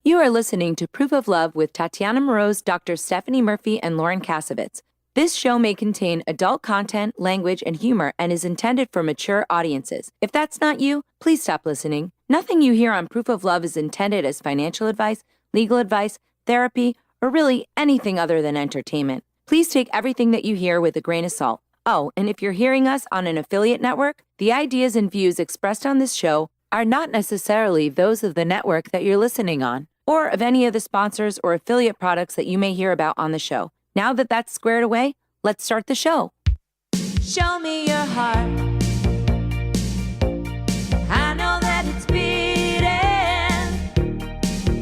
You are listening to Proof of Love with Tatiana Moroz, Dr. Stephanie Murphy, and Lauren Kasovitz. This show may contain adult content, language, and humor and is intended for mature audiences. If that's not you, please stop listening. Nothing you hear on Proof of Love is intended as financial advice, legal advice, therapy, or really anything other than entertainment. Please take everything that you hear with a grain of salt. Oh, and if you're hearing us on an affiliate network, the ideas and views expressed on this show are not necessarily those of the network that you're listening on, or of any of the sponsors or affiliate products that you may hear about on the show. Now that that's squared away, let's start the show. Show me your heart. I know that it's beating.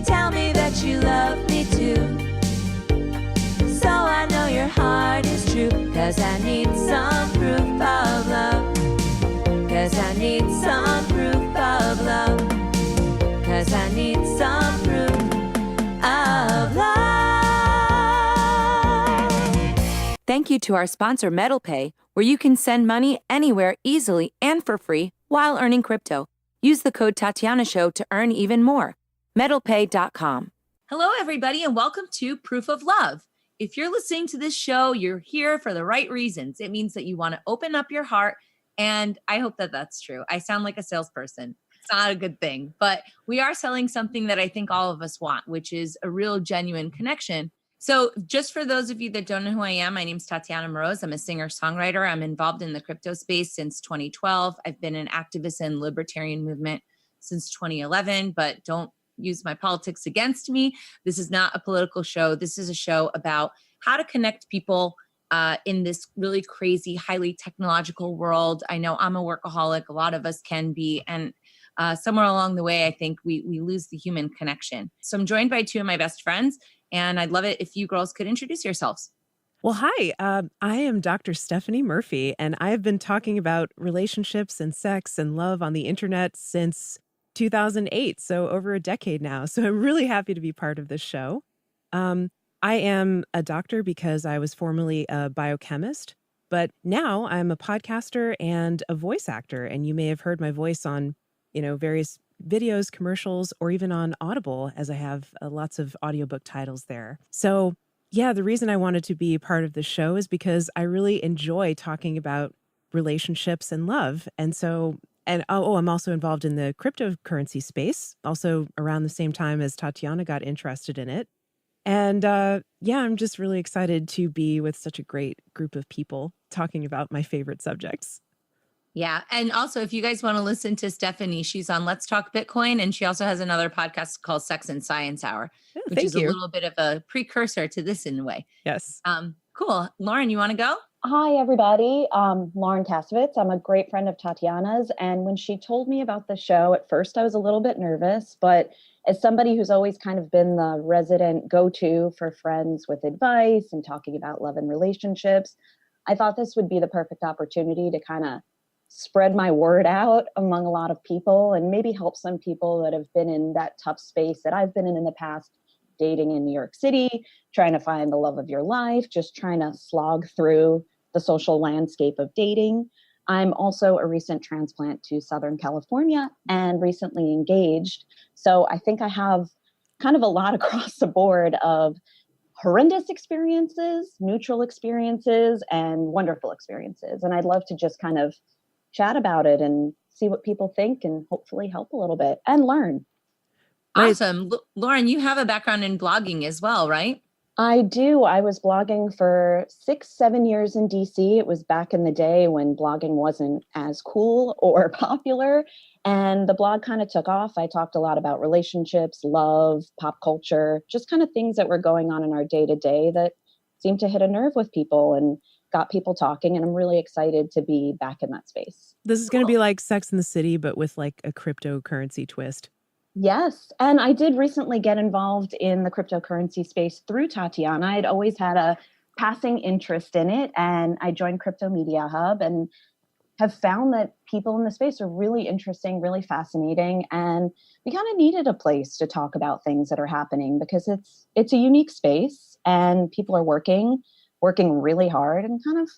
Tell me that you love me too. So I know your heart is true. 'Cause I need some proof of love. 'Cause I need some proof of love. 'Cause I need some proof of love. Thank you to our sponsor, MetalPay, where you can send money anywhere easily and for free while earning crypto. Use the code Tatiana Show to earn even more. MetalPay.com. Hello, everybody, and welcome to Proof of Love. If you're listening to this show, you're here for the right reasons. It means that you want to open up your heart, and I hope that that's true. I sound like a salesperson. It's not a good thing, but we are selling something that I think all of us want, which is a real genuine connection. So just for those of you that don't know who I am, my name's Tatiana Moroz. I'm a singer-songwriter. I'm involved in the crypto space since 2012. I've been an activist in libertarian movement since 2011, but don't use my politics against me. This is not a political show. This is a show about how to connect people in this really crazy, highly technological world. I know I'm a workaholic. A lot of us can be. And somewhere along the way, I think we lose the human connection. So I'm joined by two of my best friends, and I'd love it if you girls could introduce yourselves. Well, hi, I am Dr. Stephanie Murphy, and I have been talking about relationships and sex and love on the internet since 2008, so over a decade now. So I'm really happy to be part of this show. I am a doctor because I was formerly a biochemist, but now I'm a podcaster and a voice actor, and you may have heard my voice on, various videos, commercials, or even on Audible, as I have lots of audiobook titles there. So yeah, the reason I wanted to be part of the show is because I really enjoy talking about relationships and love. And I'm also involved in the cryptocurrency space, also around the same time as Tatiana got interested in it. And I'm just really excited to be with such a great group of people talking about my favorite subjects. Yeah. And also, if you guys want to listen to Stephanie, she's on Let's Talk Bitcoin. And she also has another podcast called Sex and Science Hour, which is a little bit of a precursor to this in a way. Yes. Cool. Lauren, you want to go? Hi, everybody. Lauren Kasovitz. I'm a great friend of Tatiana's. And when she told me about the show, at first I was a little bit nervous, but as somebody who's always kind of been the resident go-to for friends with advice and talking about love and relationships, I thought this would be the perfect opportunity to kind of spread my word out among a lot of people and maybe help some people that have been in that tough space that I've been in the past, dating in New York City, trying to find the love of your life, just trying to slog through the social landscape of dating. I'm also a recent transplant to Southern California and recently engaged. So I think I have kind of a lot across the board of horrendous experiences, neutral experiences, and wonderful experiences. And I'd love to just kind of chat about it and see what people think and hopefully help a little bit and learn. Awesome. Lauren, you have a background in blogging as well, right? I do. I was blogging for 6-7 years in DC. It was back in the day when blogging wasn't as cool or popular. And the blog kind of took off. I talked a lot about relationships, love, pop culture, just kind of things that were going on in our day to day that seemed to hit a nerve with people and got people talking. And I'm really excited to be back in that space. This is going to be like Sex in the City, but with like a cryptocurrency twist. Yes. And I did recently get involved in the cryptocurrency space through Tatiana. I'd always had a passing interest in it, and I joined Crypto Media Hub and have found that people in the space are really interesting, really fascinating. And we kind of needed a place to talk about things that are happening because it's a unique space and people are working really hard and kind of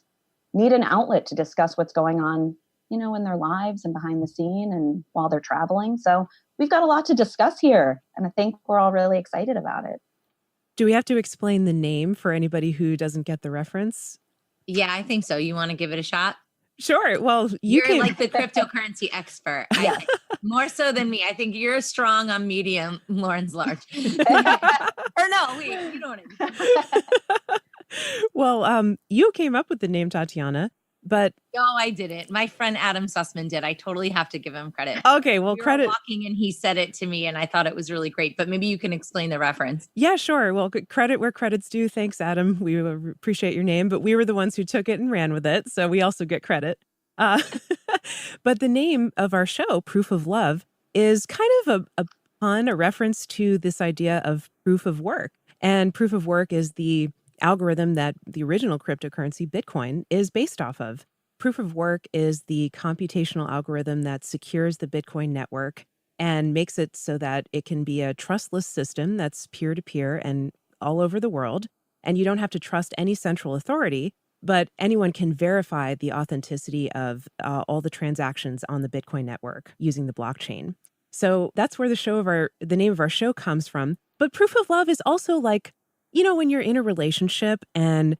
need an outlet to discuss what's going on, in their lives and behind the scene and while they're traveling. So we've got a lot to discuss here. And I think we're all really excited about it. Do we have to explain the name for anybody who doesn't get the reference? Yeah, I think so. You want to give it a shot? Sure. Well, you're like the cryptocurrency expert. Yeah. More so than me. I think you're strong on medium, Lauren's large. Or no, wait, you know what I mean. Well, you came up with the name Tatiana, but no, I didn't. My friend Adam Sussman did. I totally have to give him credit. Okay, well, credit. Walking and he said it to me, and I thought it was really great. But maybe you can explain the reference. Yeah, sure. Well, credit where credit's due. Thanks, Adam. We appreciate your name, but we were the ones who took it and ran with it, so we also get credit. But the name of our show, Proof of Love, is kind of a pun, a reference to this idea of proof of work. And proof of work is the algorithm that the original cryptocurrency, Bitcoin, is based off of. Proof of work is the computational algorithm that secures the Bitcoin network and makes it so that it can be a trustless system that's peer-to-peer and all over the world. And you don't have to trust any central authority, but anyone can verify the authenticity of all the transactions on the Bitcoin network using the blockchain. So that's where the name of our show comes from. But proof of love is also like, you know, when you're in a relationship and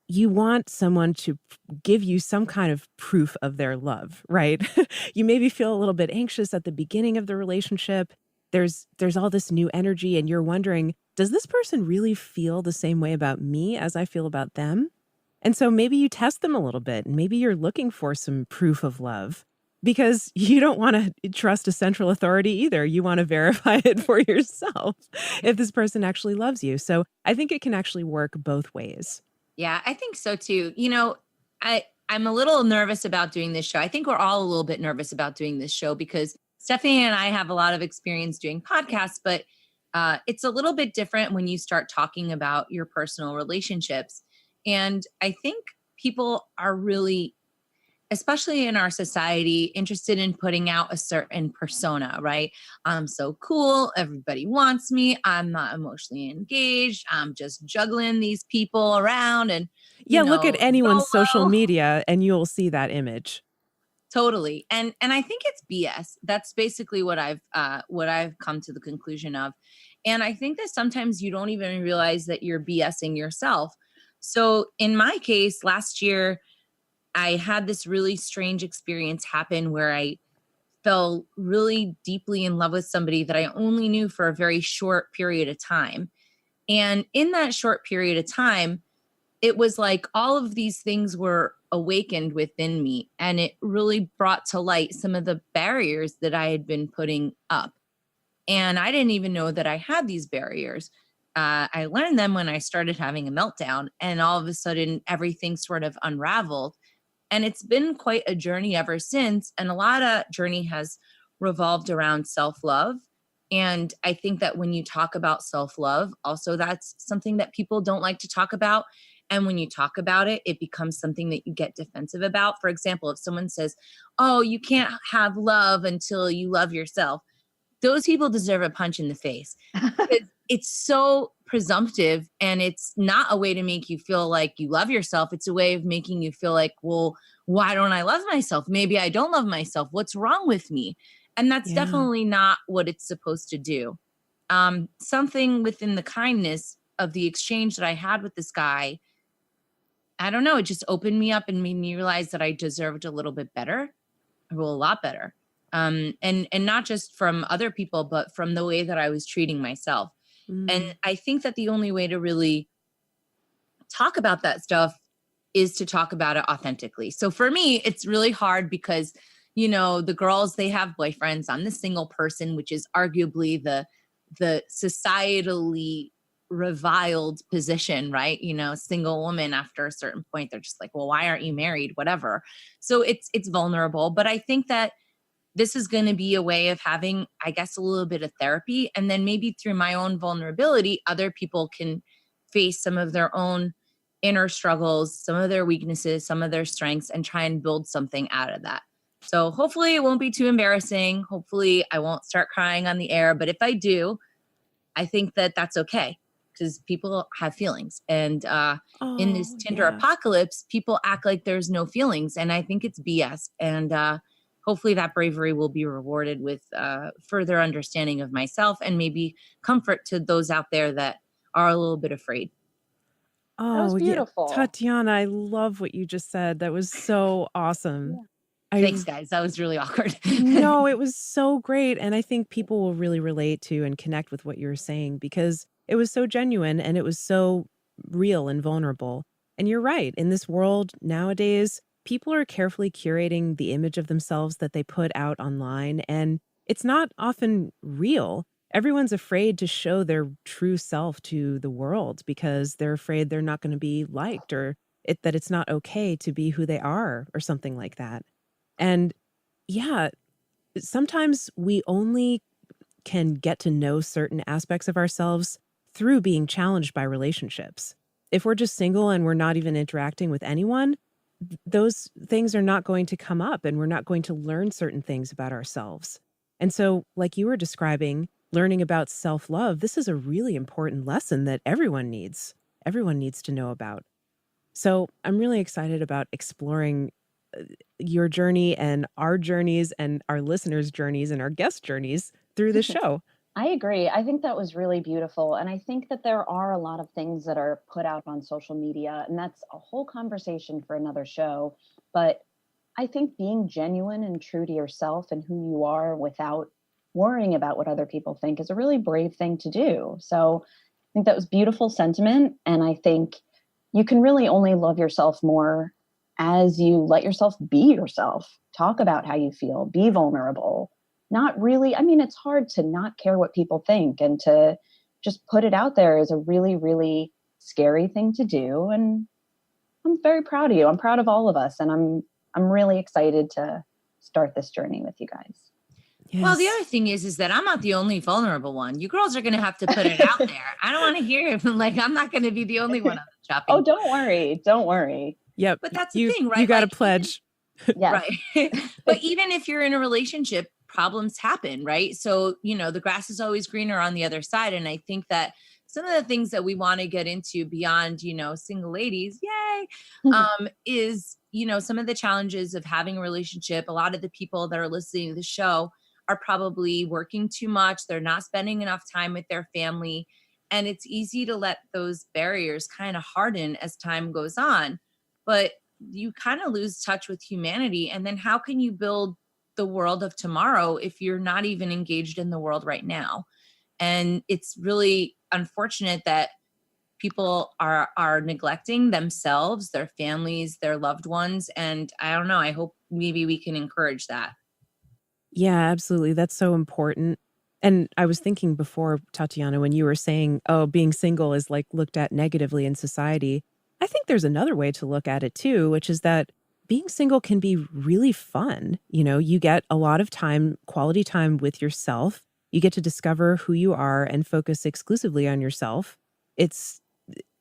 you want someone to give you some kind of proof of their love, right? You maybe feel a little bit anxious at the beginning of the relationship. There's all this new energy and you're wondering, does this person really feel the same way about me as I feel about them? And so maybe you test them a little bit and maybe you're looking for some proof of love because you don't want to trust a central authority either. You want to verify it for yourself if this person actually loves you. So I think it can actually work both ways. Yeah, I think so too. You know, I'm a little nervous about doing this show. I think we're all a little bit nervous about doing this show because Stephanie and I have a lot of experience doing podcasts, but it's a little bit different when you start talking about your personal relationships. And I think people are really, especially in our society, interested in putting out a certain persona, right? I'm so cool. Everybody wants me. I'm not emotionally engaged. I'm just juggling these people around. And look at anyone's social media and you'll see that image. Totally. And I think it's BS. That's basically what I've come to the conclusion of. And I think that sometimes you don't even realize that you're BSing yourself. So in my case, last year, I had this really strange experience happen where I fell really deeply in love with somebody that I only knew for a very short period of time. And in that short period of time, it was like all of these things were awakened within me. And it really brought to light some of the barriers that I had been putting up. And I didn't even know that I had these barriers. I learned them when I started having a meltdown, and all of a sudden everything sort of unraveled. And it's been quite a journey ever since. And a lot of journey has revolved around self-love. And I think that when you talk about self-love, also that's something that people don't like to talk about. And when you talk about it, it becomes something that you get defensive about. For example, if someone says, oh, you can't have love until you love yourself, those people deserve a punch in the face. It's so presumptive, and it's not a way to make you feel like you love yourself. It's a way of making you feel like, well, why don't I love myself? Maybe I don't love myself. What's wrong with me? And that's definitely not what it's supposed to do. Something within the kindness of the exchange that I had with this guy, I don't know, it just opened me up and made me realize that I deserved a little bit better, well, a lot better. And not just from other people, but from the way that I was treating myself. And I think that the only way to really talk about that stuff is to talk about it authentically. So for me, it's really hard because, you know, the girls, they have boyfriends. I'm the single person, which is arguably the societally reviled position, right? You know, single woman after a certain point, they're just like, well, why aren't you married? Whatever. So it's vulnerable. But I think that this is going to be a way of having, I guess, a little bit of therapy. And then maybe through my own vulnerability, other people can face some of their own inner struggles, some of their weaknesses, some of their strengths, and try and build something out of that. So hopefully it won't be too embarrassing. Hopefully I won't start crying on the air. But if I do, I think that that's okay, because people have feelings. And in this Tinder apocalypse, people act like there's no feelings. And I think it's BS. And hopefully that bravery will be rewarded with further understanding of myself and maybe comfort to those out there that are a little bit afraid. That was Oh, yeah. beautiful. Tatiana, I love what you just said. That was so awesome. Yeah. I Thanks, guys. That was really awkward. No, it was so great, and I think people will really relate to and connect with what you're saying because it was so genuine and it was so real and vulnerable. And you're right, in this world nowadays, people are carefully curating the image of themselves that they put out online, and it's not often real. Everyone's afraid to show their true self to the world because they're afraid they're not going to be liked or that it's not okay to be who they are or something like that. And yeah, sometimes we only can get to know certain aspects of ourselves through being challenged by relationships. If we're just single and we're not even interacting with anyone, those things are not going to come up and we're not going to learn certain things about ourselves. And so, like you were describing, learning about self love, this is a really important lesson that everyone needs. Everyone needs to know about. So I'm really excited about exploring your journey and our journeys and our listeners' journeys and our guest journeys through the show. I agree. I think that was really beautiful. And I think that there are a lot of things that are put out on social media, and that's a whole conversation for another show. But I think being genuine and true to yourself and who you are without worrying about what other people think is a really brave thing to do. So I think that was beautiful sentiment. And I think you can really only love yourself more as you let yourself be yourself, talk about how you feel, be vulnerable. Not really, I mean, it's hard to not care what people think, and to just put it out there is a really, really scary thing to do. And I'm very proud of you. I'm proud of all of us. And I'm really excited to start this journey with you guys. Well, the Yes. other thing is that I'm not the only vulnerable one. You girls are going to have to put it out there. I don't want to hear it. Like, I'm not going to be the only one on the chopping Oh, block. don't worry. Don't worry. Yep. But that's the You thing, you right? got to Like, pledge. Yes. right. But even if you're in a relationship, problems happen, right? So, the grass is always greener on the other side. And I think that some of the things that we want to get into beyond, single ladies, yay, is, some of the challenges of having a relationship. A lot of the people that are listening to the show are probably working too much. They're not spending enough time with their family. And it's easy to let those barriers kind of harden as time goes on. But you kind of lose touch with humanity. And then how can you build the world of tomorrow if you're not even engaged in the world right now? And it's really unfortunate that people are neglecting themselves, their families, their loved ones. And I don't know, I hope maybe we can encourage that. Yeah, absolutely. That's so important. And I was thinking before, Tatiana, when you were saying, oh, being single is like looked at negatively in society, I think there's another way to look at it too, which is that being single can be really fun. You get a lot of time, quality time with yourself. You get to discover who you are and focus exclusively on yourself. It's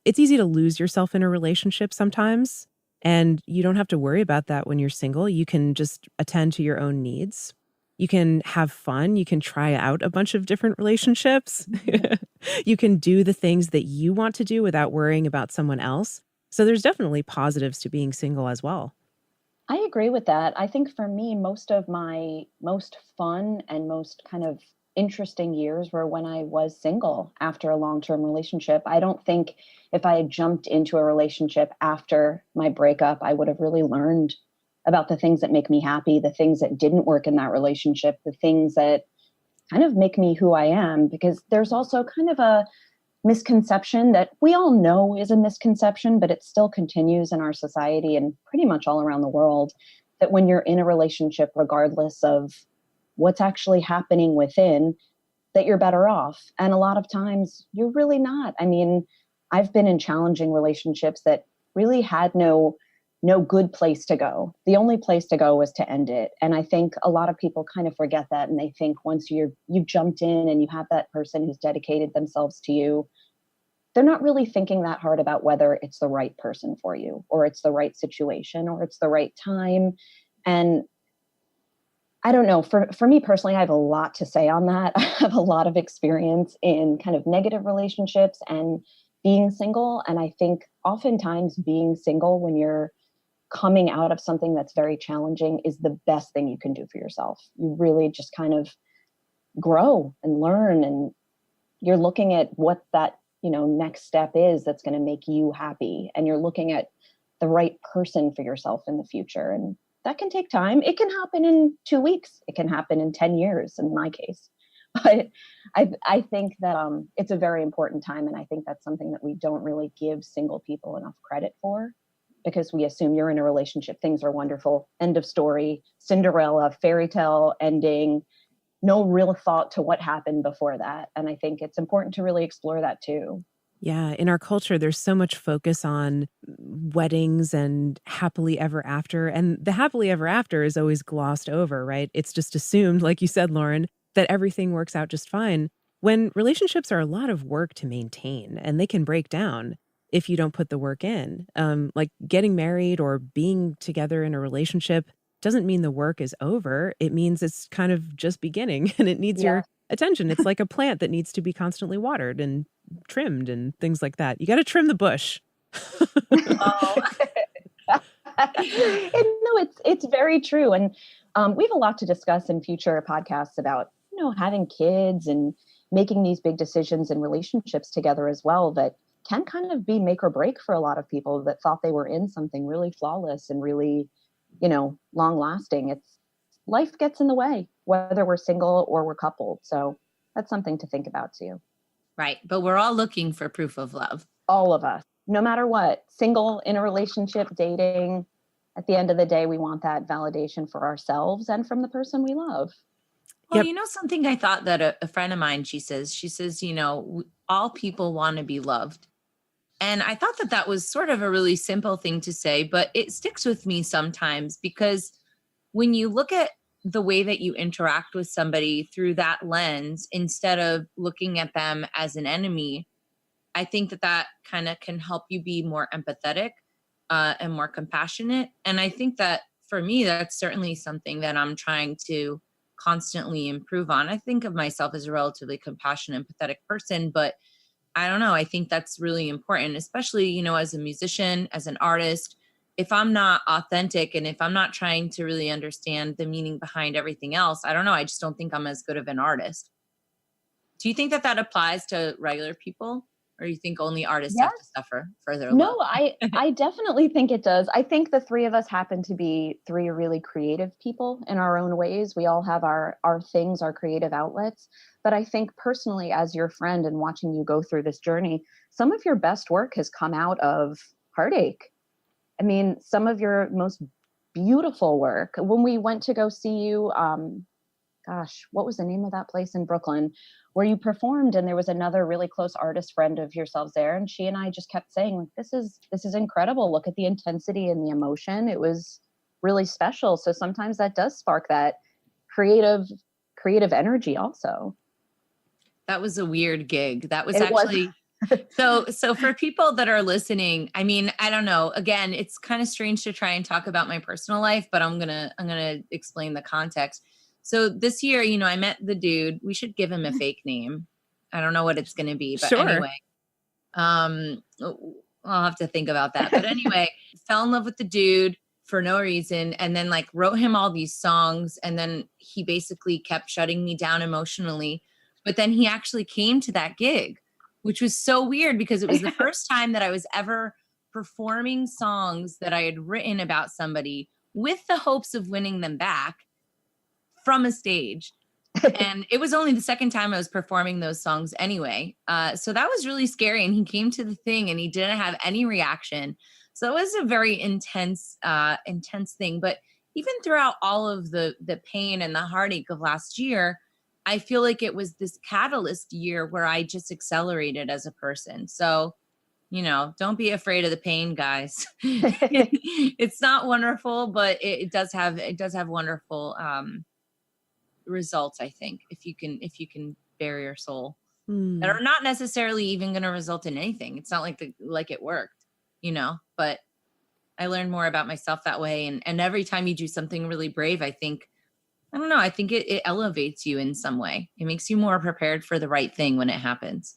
it's easy to lose yourself in a relationship sometimes, and you don't have to worry about that when you're single. You can just attend to your own needs. You can have fun. You can try out a bunch of different relationships. You can do the things that you want to do without worrying about someone else. So there's definitely positives to being single as well. I agree with that. I think for me, most of my most fun and most kind of interesting years were when I was single after a long-term relationship. I don't think if I had jumped into a relationship after my breakup, I would have really learned about the things that make me happy, the things that didn't work in that relationship, the things that kind of make me who I am. Because there's also kind of a misconception that we all know is a misconception, but it still continues in our society and pretty much all around the world, that when you're in a relationship, regardless of what's actually happening within, that you're better off. And a lot of times you're really not. I mean, I've been in challenging relationships that really had no good place to go. The only place to go was to end it. And I think a lot of people kind of forget that, and they think once you've jumped in and you have that person who's dedicated themselves to you, they're not really thinking that hard about whether it's the right person for you, or it's the right situation, or it's the right time. And I don't know, for me personally, I have a lot to say on that. I have a lot of experience in kind of negative relationships and being single. And I think oftentimes being single when you're coming out of something that's very challenging is the best thing you can do for yourself. You really just kind of grow and learn, and you're looking at what that, next step is that's going to make you happy. And you're looking at the right person for yourself in the future. And that can take time. It can happen in 2 weeks. It can happen in 10 years in my case. But I think that it's a very important time. And I think that's something that we don't really give single people enough credit for, because we assume you're in a relationship, things are wonderful, end of story, Cinderella, fairy tale ending, no real thought to what happened before that. And I think it's important to really explore that too. Yeah, in our culture, there's so much focus on weddings and happily ever after. And the happily ever after is always glossed over, right? It's just assumed, like you said, Lauren, that everything works out just fine. When relationships are a lot of work to maintain and they can break down if you don't put the work in. Like getting married or being together in a relationship doesn't mean the work is over. It means it's kind of just beginning and it needs your attention. It's like a plant that needs to be constantly watered and trimmed and things like that. You got to trim the bush. Oh. No, it's very true. And we have a lot to discuss in future podcasts about, having kids and making these big decisions in relationships together as well, that can kind of be make or break for a lot of people that thought they were in something really flawless and really, long lasting. Life gets in the way, whether we're single or we're coupled. So that's something to think about too. Right. But we're all looking for proof of love. All of us, no matter what, single, in a relationship, dating, at the end of the day, we want that validation for ourselves and from the person we love. Well, something I thought that a friend of mine, she says, all people want to be loved. And I thought that was sort of a really simple thing to say, but it sticks with me sometimes, because when you look at the way that you interact with somebody through that lens, instead of looking at them as an enemy, I think that kind of can help you be more empathetic and more compassionate. And I think that for me, that's certainly something that I'm trying to constantly improve on. I think of myself as a relatively compassionate, empathetic person, but I don't know. I think that's really important, especially, as a musician, as an artist. If I'm not authentic and if I'm not trying to really understand the meaning behind everything else, I don't know. I just don't think I'm as good of an artist. Do you think that applies to regular people? Or you think only artists have to suffer further? No, I definitely think it does. I think the three of us happen to be three really creative people in our own ways. We all have our things, our creative outlets. But I think personally, as your friend and watching you go through this journey, some of your best work has come out of heartache. I mean, some of your most beautiful work. When we went to go see you, what was the name of that place in Brooklyn where you performed, and there was another really close artist friend of yourselves there, and she and I just kept saying, like, this is incredible. Look at the intensity and the emotion. It was really special. So sometimes that does spark that creative energy also. That was a weird gig. That was actually so for people that are listening, I mean, I don't know. Again, it's kind of strange to try and talk about my personal life, but I'm gonna explain the context. So this year, I met the dude. We should give him a fake name. I don't know what it's going to be, but anyway, I'll have to think about that. But anyway, fell in love with the dude for no reason, and then wrote him all these songs, and then he basically kept shutting me down emotionally. But then he actually came to that gig, which was so weird because it was the first time that I was ever performing songs that I had written about somebody with the hopes of winning them back from a stage. And it was only the second time I was performing those songs anyway. So that was really scary. And he came to the thing and he didn't have any reaction. So it was a very intense thing. But even throughout all of the pain and the heartache of last year, I feel like it was this catalyst year where I just accelerated as a person. So, don't be afraid of the pain, guys. It's not wonderful, but it does have wonderful results, I think, if you can bare your soul, that are not necessarily even going to result in anything. It's not like it worked, but I learned more about myself that way. And every time you do something really brave, I think it elevates you in some way. It makes you more prepared for the right thing when it happens.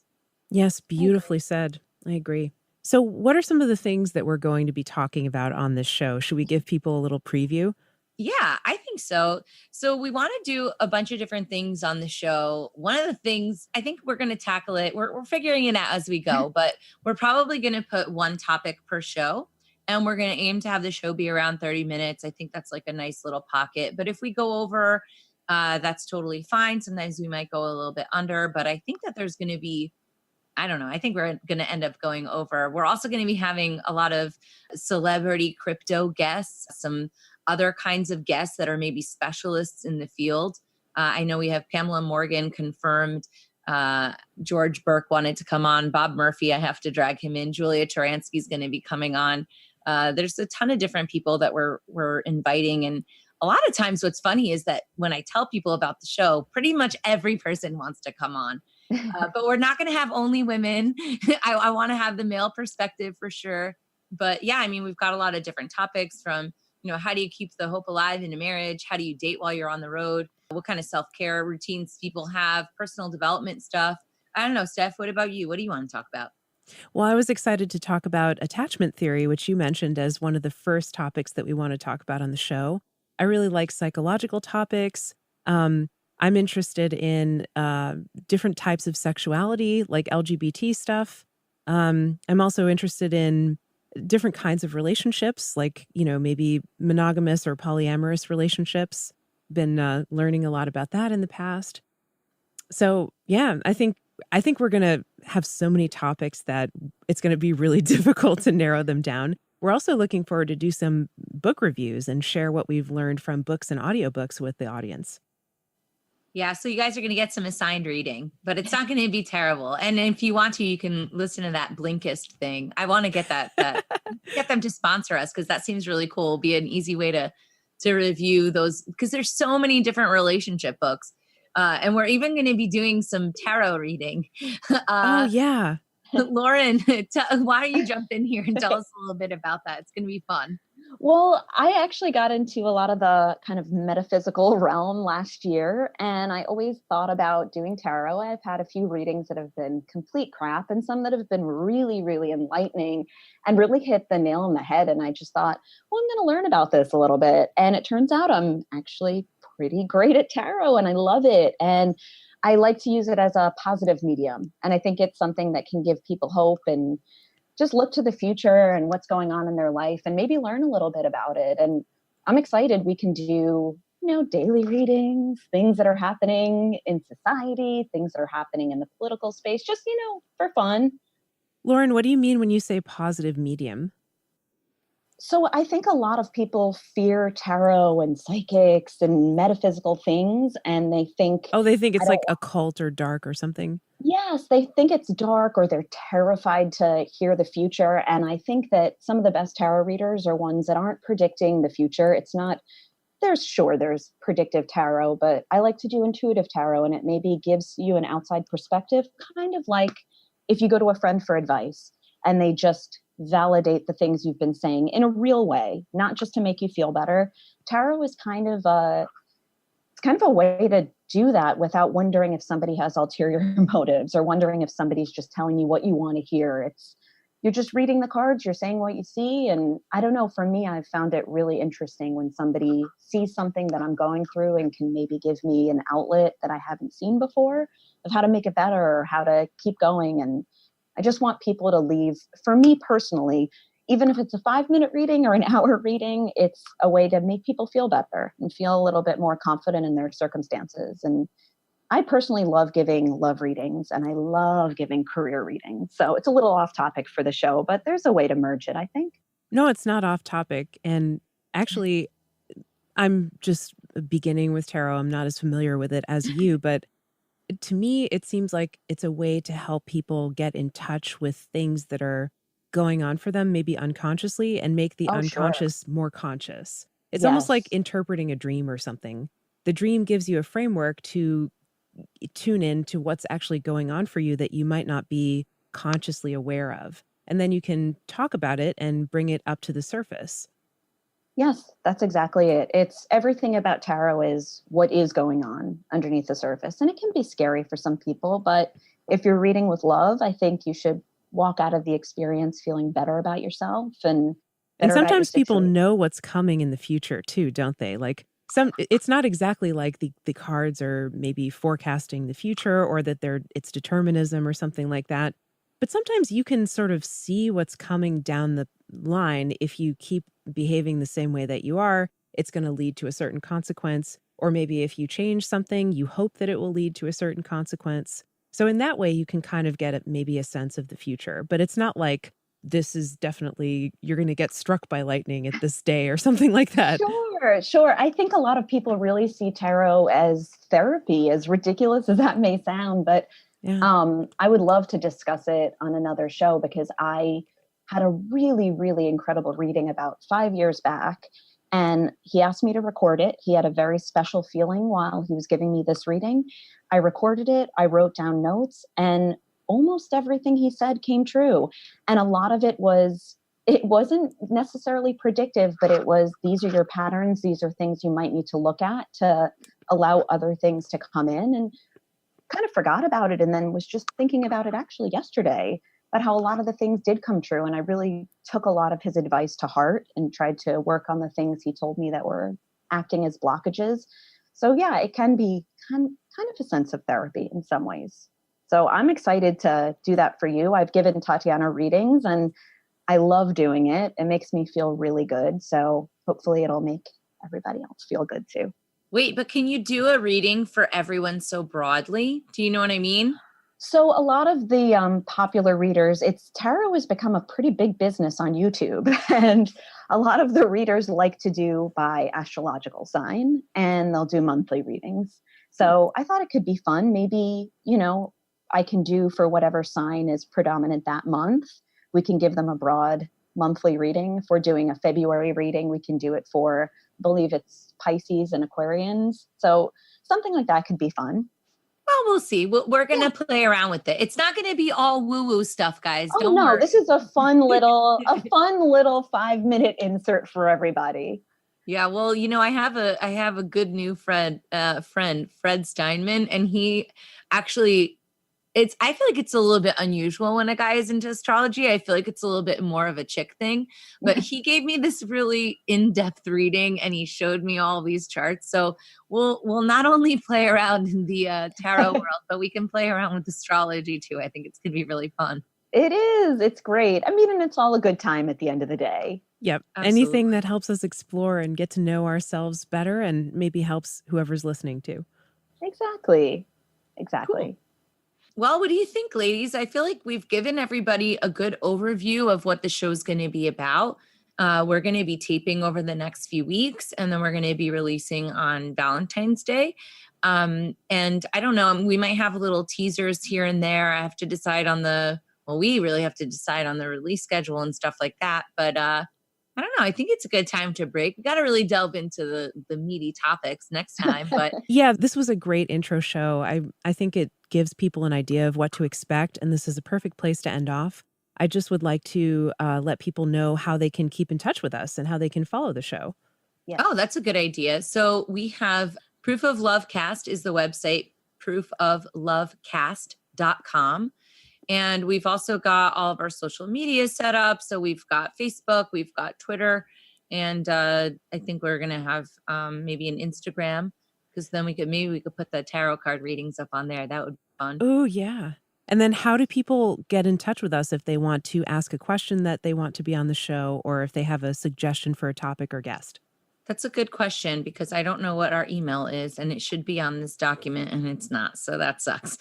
Yes, beautifully said. I agree. So, what are some of the things that we're going to be talking about on this show? Should we give people a little preview? Yeah, I think so. So we want to do a bunch of different things on the show. One of the things I think we're going to tackle it. We're figuring it out as we go, but we're probably going to put one topic per show. And we're going to aim to have the show be around 30 minutes. I think that's like a nice little pocket. But if we go over, that's totally fine. Sometimes we might go a little bit under, but I think that there's going to be, I don't know. I think we're going to end up going over. We're also going to be having a lot of celebrity crypto guests, some other kinds of guests that are maybe specialists in the field. I know we have Pamela Morgan confirmed. George Burke wanted to come on. Bob Murphy, I have to drag him in. Julia Taransky is going to be coming on. There's a ton of different people that we're inviting. And a lot of times what's funny is that when I tell people about the show, pretty much every person wants to come on. But we're not going to have only women. I want to have the male perspective for sure. But yeah, I mean, we've got a lot of different topics from, how do you keep the hope alive in a marriage? How do you date while you're on the road? What kind of self-care routines people have, personal development stuff. I don't know, Steph, what about you? What do you want to talk about? Well, I was excited to talk about attachment theory, which you mentioned as one of the first topics that we want to talk about on the show. I really like psychological topics. I'm interested in different types of sexuality, like LGBT stuff. I'm also interested in different kinds of relationships, like, maybe monogamous or polyamorous relationships. Been learning a lot about that in the past. So, yeah, I think we're going to have so many topics that it's going to be really difficult to narrow them down. We're also looking forward to do some book reviews and share what we've learned from books and audiobooks with the audience. Yeah, so you guys are going to get some assigned reading, but it's not going to be terrible. And if you want to, you can listen to that Blinkist thing. I want to get that get them to sponsor us, because that seems really cool. It'll be an easy way to review those, because there's so many different relationship books. And we're even going to be doing some tarot reading. Oh, yeah. Lauren, why don't you jump in here and tell us a little bit about that? It's going to be fun. Well, I actually got into a lot of the kind of metaphysical realm last year, and I always thought about doing tarot. I've had a few readings that have been complete crap and some that have been really, really enlightening and really hit the nail on the head. And I just thought, well, I'm going to learn about this a little bit. And it turns out I'm actually pretty great at tarot and I love it. And I like to use it as a positive medium. And I think it's something that can give people hope and just look to the future and what's going on in their life and maybe learn a little bit about it. And I'm excited we can do, daily readings, things that are happening in society, things that are happening in the political space, just, for fun. Lauren, what do you mean when you say positive medium? So I think a lot of people fear tarot and psychics and metaphysical things, and they think, they think it's like occult or dark or something. Yes, they think it's dark or they're terrified to hear the future. And I think that some of the best tarot readers are ones that aren't predicting the future. It's not, there's predictive tarot, but I like to do intuitive tarot, and it maybe gives you an outside perspective, kind of like if you go to a friend for advice and they just validate the things you've been saying in a real way, not just to make you feel better. Tarot is kind of a way to do that without wondering if somebody has ulterior motives or wondering if somebody's just telling you what you want to hear. You're just reading the cards, you're saying what you see. And I don't know, for me, I've found it really interesting when somebody sees something that I'm going through and can maybe give me an outlet that I haven't seen before of how to make it better or how to keep going. And I just want people to leave, for me personally, even if it's a 5-minute reading or an hour reading, it's a way to make people feel better and feel a little bit more confident in their circumstances. And I personally love giving love readings and I love giving career readings. So it's a little off topic for the show, but there's a way to merge it, I think. No, it's not off topic. And actually, I'm just beginning with tarot. I'm not as familiar with it as you, but to me, it seems like it's a way to help people get in touch with things that are going on for them, maybe unconsciously, and make the unconscious more conscious. It's almost like interpreting a dream or something. The dream gives you a framework to tune in to what's actually going on for you that you might not be consciously aware of. And then you can talk about it and bring it up to the surface. Yes, that's exactly it. It's everything about tarot is what is going on underneath the surface. And it can be scary for some people, but if you're reading with love, I think you should walk out of the experience feeling better about yourself and And better about your sometimes people situation. know what's coming in the future too, don't they? Like it's not exactly like the cards are maybe forecasting the future or that it's determinism or something like that. But sometimes you can sort of see what's coming down the line. If you keep behaving the same way that you are, it's going to lead to a certain consequence. Or maybe if you change something, you hope that it will lead to a certain consequence. So in that way, you can kind of get maybe a sense of the future. But it's not like this is definitely you're going to get struck by lightning at this day or something like that. Sure, sure. I think a lot of people really see tarot as therapy, as ridiculous as that may sound, but Yeah. I would love to discuss it on another show because I had a really, really incredible reading about 5 years back. And he asked me to record it. He had a very special feeling while he was giving me this reading. I recorded it, I wrote down notes, and almost everything he said came true. And a lot of it wasn't necessarily predictive, but it was these are your patterns, these are things you might need to look at to allow other things to come in. And kind of forgot about it and then was just thinking about it actually yesterday about how a lot of the things did come true. And I really took a lot of his advice to heart and tried to work on the things he told me that were acting as blockages. So yeah, it can be kind of a sense of therapy in some ways. So I'm excited to do that for you. I've given Tatiana readings and I love doing it. It makes me feel really good. So hopefully it'll make everybody else feel good too. Wait, but can you do a reading for everyone so broadly? Do you know what I mean? So a lot of the popular readers, tarot has become a pretty big business on YouTube, and a lot of the readers like to do by astrological sign, and they'll do monthly readings. So I thought it could be fun. Maybe I can do for whatever sign is predominant that month. We can give them a broad monthly reading. If we're doing a February reading, we can do it for, I believe it's Pisces and Aquarians. So something like that could be fun. Well, we'll see. We're going to play around with it. It's not going to be all woo-woo stuff, guys. Oh Don't no, worry. this is a fun little 5-minute insert for everybody. Yeah, well, I have a good new friend, Fred Steinman, and he actually I feel like it's a little bit unusual when a guy is into astrology. I feel like it's a little bit more of a chick thing, but he gave me this really in-depth reading and he showed me all these charts. So we'll not only play around in the tarot world, but we can play around with astrology too. I think it's going to be really fun. It is. It's great. I mean, and it's all a good time at the end of the day. Yep. Absolutely. Anything that helps us explore and get to know ourselves better and maybe helps whoever's listening too. Exactly. Cool. Well, what do you think, ladies? I feel like we've given everybody a good overview of what the show's going to be about. We're going to be taping over the next few weeks, and then we're going to be releasing on Valentine's Day. And I don't know, we might have little teasers here and there. I have to decide on we really have to decide on the release schedule and stuff like that. But I don't know. I think it's a good time to break. We got to really delve into the meaty topics next time. But yeah, this was a great intro show. I think it gives people an idea of what to expect, and this is a perfect place to end off. I just would like to let people know how they can keep in touch with us and how they can follow the show. Yes. Oh, that's a good idea. So we have Proof of Love Cast is the website, proofoflovecast.com. And we've also got all of our social media set up. So we've got Facebook, we've got Twitter, and I think we're going to have maybe an Instagram, because then we could put the tarot card readings up on there. That would be fun. Oh, yeah. And then how do people get in touch with us if they want to ask a question that they want to be on the show, or if they have a suggestion for a topic or guest? That's a good question, because I don't know what our email is, and it should be on this document, and it's not. So that sucks.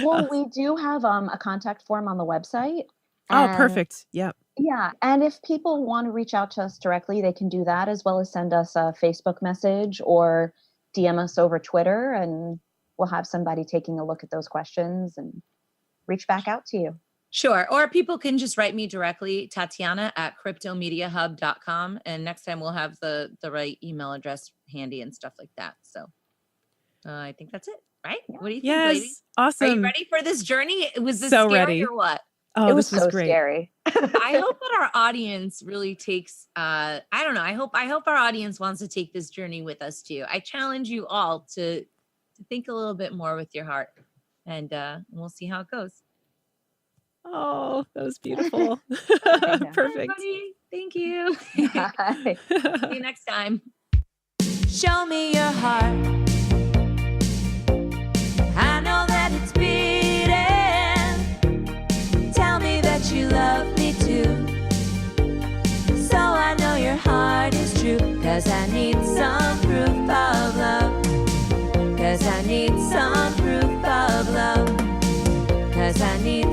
Well, we do have a contact form on the website. Oh, perfect. Yep. Yeah. And if people want to reach out to us directly, they can do that, as well as send us a Facebook message or DM us over Twitter, and we'll have somebody taking a look at those questions and reach back out to you. Sure. Or people can just write me directly, Tatiana at cryptomediahub.com. And next time we'll have the right email address handy and stuff like that. So I think that's it, right? Yeah. What do you think, Yes. ladies? Awesome. Are you ready for this journey? Was this So scary ready. or what? Oh, It was this was so great. scary. I hope that our audience really takes, I don't know. I hope our audience wants to take this journey with us too. I challenge you all to think a little bit more with your heart, and we'll see how it goes. Oh, that was beautiful. I know. Perfect. Everybody, thank you. See Bye. you next time. Show me your heart. I know that it's beating. Tell me that you love me too. So I know your heart is true. 'Cause I need some proof of love. 'Cause I need some proof of love. 'Cause I need